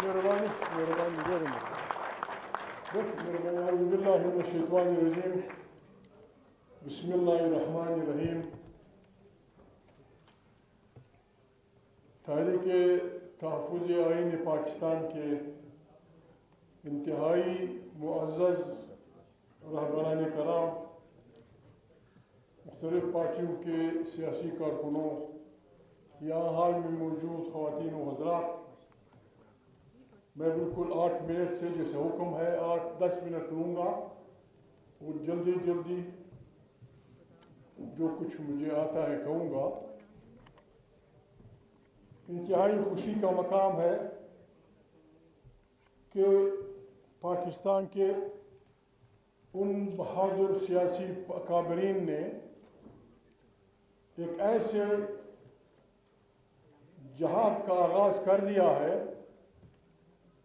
مهرباني ډېره مهرباني. أعوذ بالله من الشيطان الرجيم. بسم الله الرحمن الرحيم. تحریک تحفظ آئین پاکستان کے انتہائی معزز رہبران کرام، مختلف پارٹیوں کے سیاسی کارکنوں، یہاں حال میں موجود خواتین و حضرات، میں بالکل 8 منٹ سے جیسے حکم ہے 8-10 منٹ لوں گا اور جلدی جو کچھ مجھے آتا ہے کہوں گا. انتہائی خوشی کا مقام ہے کہ پاکستان کے ان بہادر سیاسی اکابرین نے ایک ایسے جہاد کا آغاز کر دیا ہے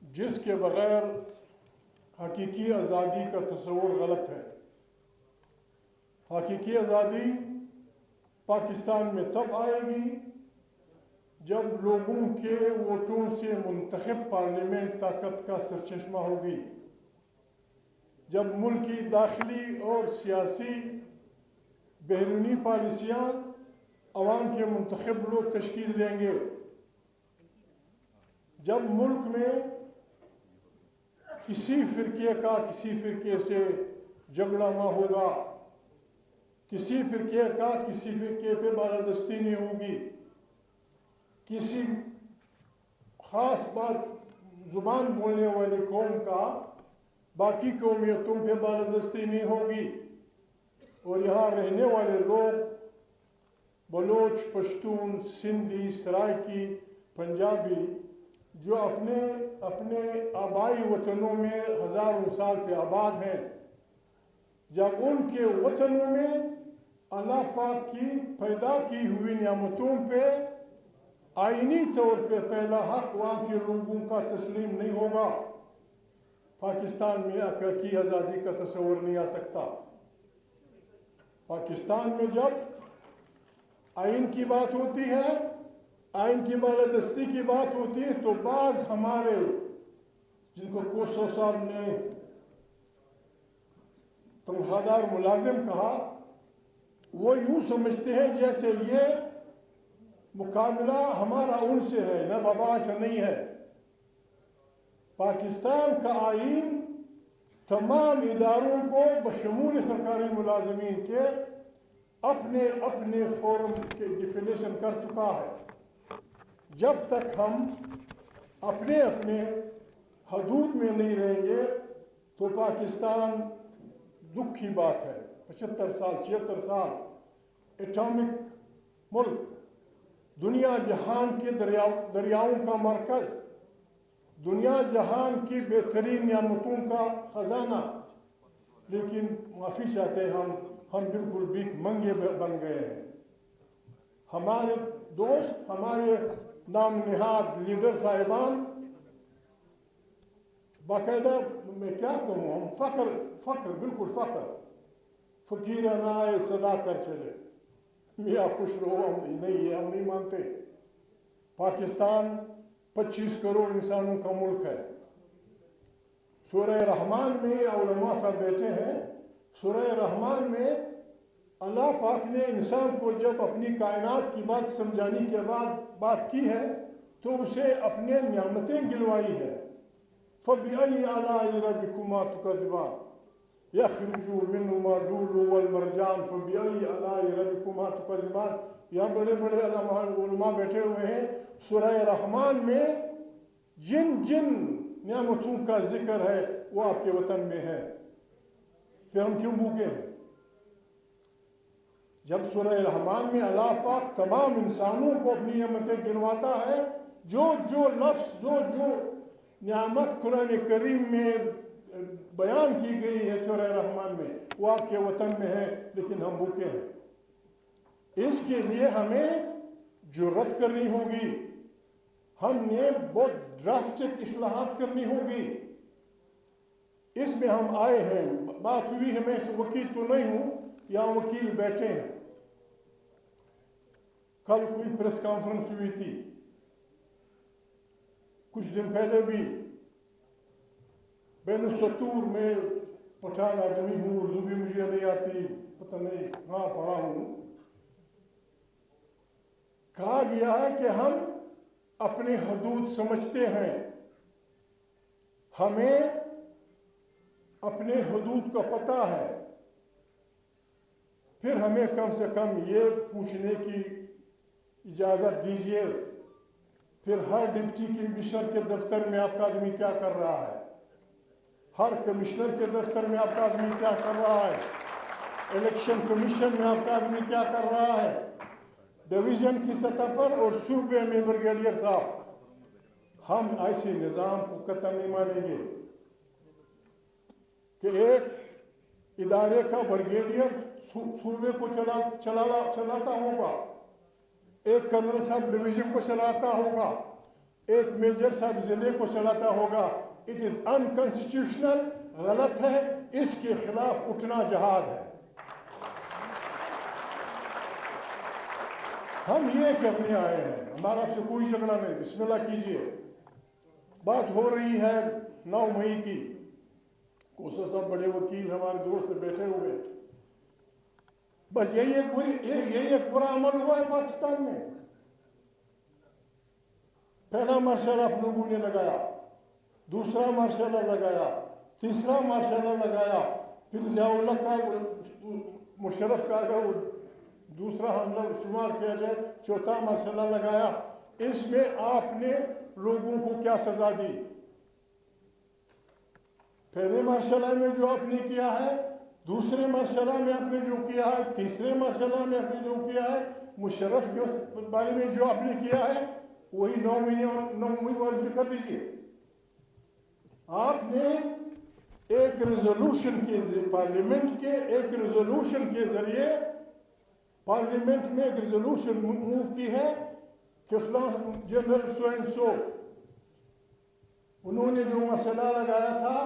جس کے بغیر حقیقی آزادی کا تصور غلط ہے. حقیقی آزادی پاکستان میں تب آئے گی جب لوگوں کے ووٹوں سے منتخب پارلیمنٹ طاقت کا سرچشمہ ہوگی، جب ملک کی داخلی اور سیاسی بیرونی پالیسیاں عوام کے منتخب لوگ تشکیل دیں گے، جب ملک میں کسی فرقے کا کسی فرقے سے جھگڑا نہ ہوگا، کسی فرقے کا کسی فرقے پہ بالادستی نہیں ہوگی، کسی خاص زبان بولنے والی قوم کا باقی قومیتوں پہ بالادستی نہیں ہوگی، اور یہاں رہنے والے لوگ بلوچ، پشتون، سندھی، سرائکی، پنجابی جو اپنے آبائی وطنوں میں ہزاروں سال سے آباد ہیں، جب ان کے وطنوں میں اللہ پاک کی پیدا کی ہوئی نعمتوں پہ آئینی طور پہ پہلا حق وہاں کے لوگوں کا تسلیم نہیں ہوگا، پاکستان میں حقیقی آزادی کا تصور نہیں آ سکتا. پاکستان میں جب آئین کی بات ہوتی ہے، آئین کی بالادستی کی بات ہوتی ہے، تو بعض ہمارے جن کو کوسو صاحب نے تنخواہ دار ملازم کہا، وہ یوں سمجھتے ہیں جیسے یہ مقابلہ ہمارا ان سے ہے. نہ بابا، ایسا نہیں ہے. پاکستان کا آئین تمام اداروں کو بشمول سرکاری ملازمین کے اپنے فورم کے ڈیفینیشن کر چکا ہے. جب تک ہم اپنے حدود میں نہیں رہیں گے تو پاکستان دکھ کی بات ہے. 76 سال ایٹامک ملک، دنیا جہان کے دریاؤں کا مرکز، دنیا جہان کی بہترین نعمتوں کا خزانہ، لیکن معافی چاہتے ہیں ہم بالکل بھیک منگے بن گئے ہیں. ہمارے دوست، ہمارے نام نہاد لیڈر صاحبان باقاعدہ، میں کیا کہوں، ہم فخر بالکل فقیرانہ آئے صدا کر چلے، میاں خوش رہو، ہم نہیں مانتے. پاکستان 25 کروڑ انسانوں کا ملک ہے. سورہ رحمان میں علماء صاحب بیٹھے ہیں، سورہ رحمان میں اللہ پاک نے انسان کو جب اپنی کائنات کی بات سمجھانے کے بعد بات کی ہے تو اسے اپنے نعمتیں گنوائی ہے. فَبِأَيِّ آلَاءِ رَبِّكُمَا تُكَذِّبَانِ يَخْرُجُ مِنْهُمَا اللُّؤْلُؤُ وَالْمَرْجَانُ فَبِأَيِّ آلَاءِ رَبِّكُمَا تُكَذِّبَانِ. یہاں بڑے علماء بیٹھے ہوئے ہیں. سورہ رحمان میں جن نعمتوں کا ذکر ہے وہ آپ کے وطن میں ہے، پھر ہم کیوں بھوکے ہیں؟ جب سورہ رحمان میں اللہ پاک تمام انسانوں کو اپنی نعمتیں گنواتا ہے، جو لفظ جو نعمت قرآن کریم میں بیان کی گئی ہے سورہ رحمان میں، وہ آپ کے وطن میں ہے، لیکن ہم بھوکے ہیں. اس کے لیے ہمیں جرأت کرنی ہوگی، ہم نے بہت ڈراسٹک اصلاحات کرنی ہوگی. اس میں ہم آئے ہیں. بات ہوئی ہے، میں وکیل تو نہیں ہوں، یہاں وکیل بیٹھے ہیں. کل کوئی پریس کانفرنس ہوئی تھی، کچھ دن پہلے بھی بین السطور میں پٹھان آدمی ہوں، اردو بھی مجھے نہیں آتی، پتہ نہیں کہاں پڑھا ہوں، کہا گیا ہے کہ ہم اپنی حدود سمجھتے ہیں، ہمیں اپنے حدود کا پتہ ہے، پھر ہمیں کم سے کم یہ پوچھنے کی اجازت دیجیے پھر ہر ڈپٹی کمشنر کے دفتر میں آپ کا آدمی کیا کر رہا ہے، ہر کمشنر کے دفتر میں آپ کا آدمی کیا کر رہا ہے، الیکشن کمیشن میں آپ کا آدمی کیا کر رہا ہے، ڈویژن کی سطح پر اور صوبے میں بریگیڈیئر صاحب، ہم ایسے نظام کو قطعا نہیں مانیں گے کہ ایک ادارے کا بریگیڈیئر صوبے کو چلاتا ہوگا، ایک کرنل صاحب ڈویژن کو چلاتا ہوگا، ایک میجر صاحب ضلع کو چلاتا ہوگا. اٹ از انکانسٹیٹیوشنل، غلط ہے، اس کے خلاف اٹھنا جہاد ہے. ہم یہ کرنے آئے ہیں، ہمارا آپ سے کوئی جھگڑا نہیں، بسم اللہ کیجئے. بات ہو رہی ہے 9 مئی کی، کوسا صاحب بڑے وکیل ہمارے دوست بیٹھے ہوئے، بس یہی ایک برا عمل ہوا ہے پاکستان میں. پہلا مارشل آپ لوگوں نے لگایا، دوسرا مارشل لگایا، تیسرا مارشل لگایا، پھر ضیاء اللہ کا مشرف کا اگر دوسرا حملہ شمار کیا جائے چوتھا مارشل لگایا. اس میں آپ نے لوگوں کو کیا سزا دی؟ پہلے مرحلہ میں جو آپ نے کیا ہے، دوسرے مرحلہ میں آپ نے جو کیا ہے، تیسرے مرحلہ میں آپ نے جو کیا ہے، مشرف کے بارے میں جو آپ نے کیا ہے، وہی 9 مئی والے سے کر دیجیے. آپ نے ایک ریزولوشن کے پارلیمنٹ کے ایک ریزولوشن کے ذریعے پارلیمنٹ میں ایک ریزولوشن موو کی ہے کہ فلاں جنرل سو اینڈ سو انہوں نے جو مسئلہ لگایا تھا،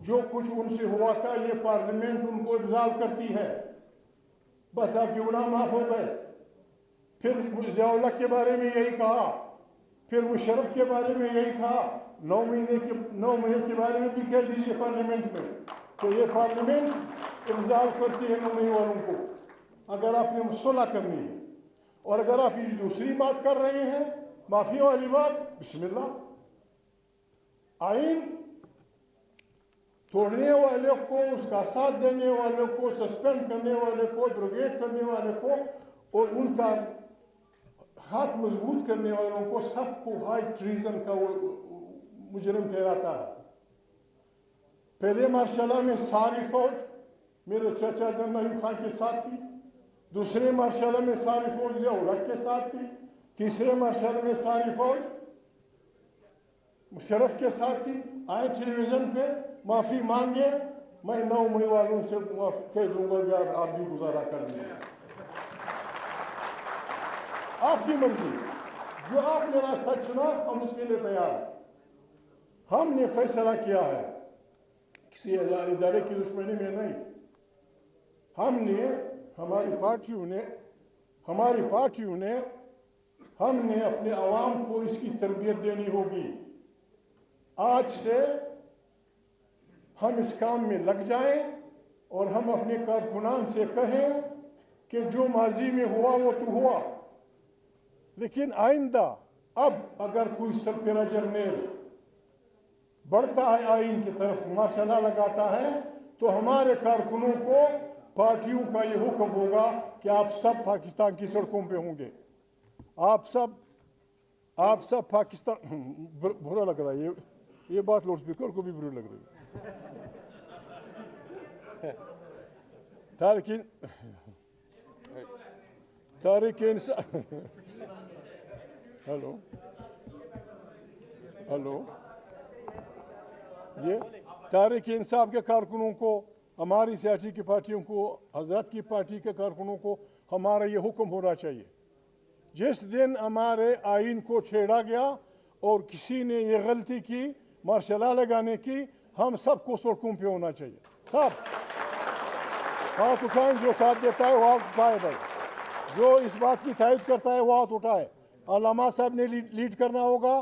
جو کچھ ان سے ہوا تھا، یہ پارلیمنٹ ان کو ایبزالو کرتی ہے، بس آپ کے گناہ معاف ہو گئے. پھر ضیاء اللہ کے بارے میں یہی کہا، پھر مشرف کے بارے میں یہی کہا، 9 مئی کے بارے میں بھی کہہ دیجیے پارلیمنٹ میں. تو یہ پارلیمنٹ ایبزالو کرتی ہے 9 مئی والوں کو، اگر آپ نے صلح کرنی ہے. اور اگر آپ یہ دوسری بات کر رہے ہیں، معافی والی بات، بسم اللہ. آئین توڑنے والے کو، اس کا ساتھ دینے والے کو، سسپینڈ کرنے والے کو، ڈروگیٹ کرنے والے کو اور ان کا ہاتھ مضبوط کرنے والوں کو، سب کو ہائی ٹریزن کا مجرم ٹھہراتا ہے. پہلے مرحلہ میں ساری فوج میرے چچا جنرل ایوب خان کے ساتھ تھی، دوسرے مرحلہ میں ساری فوج ضیاء الحق کے ساتھ تھی، تیسرے مرحلے میں ساری فوج مشرف کے ساتھ تھی. آئے ٹیلی ویژن پہ معافی مانگے، میں 9 مئی والوں سے کہہ دوں گا کہ آپ بھی گزارا کر دیں، آپ کی مرضی، جو آپ نے راستہ چنا ہم اس کے لیے تیار ہیں. ہم نے فیصلہ کیا ہے، کسی ادارے کی دشمنی میں نہیں. ہم نے ہماری پارٹیوں نے ہم نے اپنے عوام کو اس کی تربیت دینی ہوگی. آج سے ہم اس کام میں لگ جائیں اور ہم اپنے کارکنان سے کہیں کہ جو ماضی میں ہوا وہ تو ہوا، لیکن آئندہ اب اگر کوئی سرکردہ جرنیل بڑھتا ہے آئین کی طرف، مارشلہ لگاتا ہے، تو ہمارے کارکنوں کو پارٹیوں کا یہ حکم ہوگا کہ آپ سب پاکستان کی سڑکوں پہ ہوں گے. آپ سب پاکستان، برا لگ رہا ہے یہ بات لاؤڈ سپیکر کو بھی برا لگ رہی ہے. تارک انصاف ہلو یہ تحریک انصاف کے کارکنوں کو، ہماری سیاسی کی پارٹیوں کو، حضرت کی پارٹی کے کارکنوں کو ہمارا یہ حکم ہونا چاہیے، جس دن ہمارے آئین کو چھیڑا گیا اور کسی نے یہ غلطی کی مارشلہ لگانے کی، ہم سب کو سڑکوں پہ ہونا چاہیے. سب ہاتھ اٹھائیں، جو ساتھ دیتا ہے وہ ہاتھ اٹھائے، بھائی جو اس بات کی تائید کرتا ہے وہ ہاتھ اٹھائے. علامہ صاحب نے لیڈ کرنا ہوگا،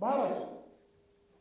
1200,